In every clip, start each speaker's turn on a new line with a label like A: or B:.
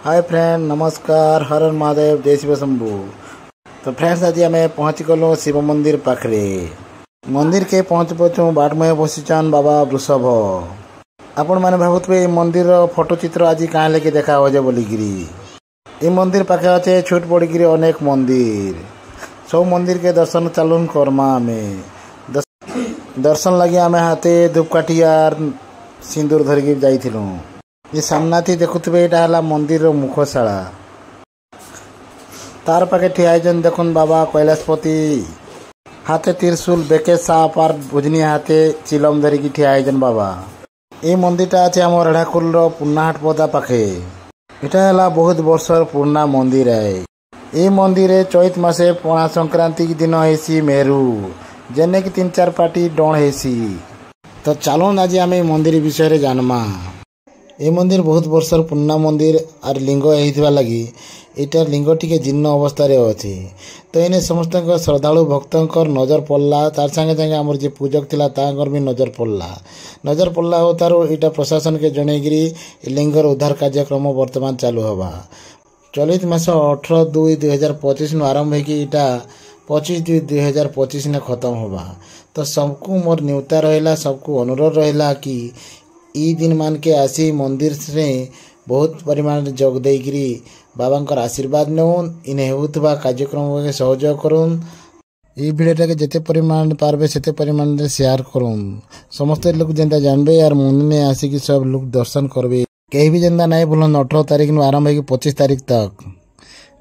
A: Hi friend नमस्कार हर हर महादेव जय शिव शंभु। तो फ्रेंड्स आज आम पहुँची गलु शिव मंदिर पाखे मंदिर के पहुँच पहुँचू बाट में बसीचन बाबा वृषभ। आपण मैंने भावुवे मंदिर फोटो चित्र आज कहाँ लेके देखा हो बोलिकी ये मंदिर पाखे अच्छे छूट पड़ी अनेक मंदिर सब मंदिर के दर्शन चालू करमा आम दर्शन लगे आम हाथे धूपकाठी आर सिंदूर धरिकी जाइलु। ये सामना थी देखुवे यहाँ मंदिर मुखशाला तार पाखे ठिया देखुन बाबा कैलाशपति हाथे त्रिशूल बेके साप आर भुजनी हाथे चिलम धरिकी ठिया बाबा। ये मंदिरटा अच्छे आम रेढ़ाखोल पुन्नाहाट पदा पाखे यहाँ बहुत वर्षर पुराना मंदिर है। ये मंदिर चैत मासे पणा संक्रांति दिन हेसी मेरू जेने कि 3-4 पार्टी डण हेसी। तो चलो आज आम मंदिर विषय जानमा। ये मंदिर बहुत वर्षर पुराना मंदिर आर लिंग होता लगी यहाँ लिंग टी जीर्ण अवस्था अच्छी। तो इन्हें समस्त श्रद्धालु भक्तों नजर पड़ला तार संगे संगे आमर जी पूजक थिला तांकर भी नजर पड़ला हो तार यहाँ प्रशासन के जनईकरी लिंगर उद्धार कार्यक्रम वर्तमान चालू हवा। चलित मास 18/2/2025 आरंभ होता 25/2/2025 ने खत्म होगा। तो सबको मोर न्यूता रहा सबको अनुरोध रहा कि ई दिन मान के आसी मंदिर से बहुत परिमाण जोग देकरी बाबा आशीर्वाद नौन इन्हें होता कार्यक्रम के सहयोग करूँ। ये भिडियोटा के जिते परिमाण पार्बे से परिमाण शेयर करूँ समस्त लोग जेनता जानबे यार मंदिर में आसिक सब लोग दर्शन करबे कहीं भी जेनता नहीं भूलन। 18 तारीख में आरंभ हो 25 तारीख तक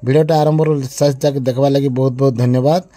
A: भिडियोटा आरंभ शेष तक देखवा लगी बहुत बहुत धन्यवाद।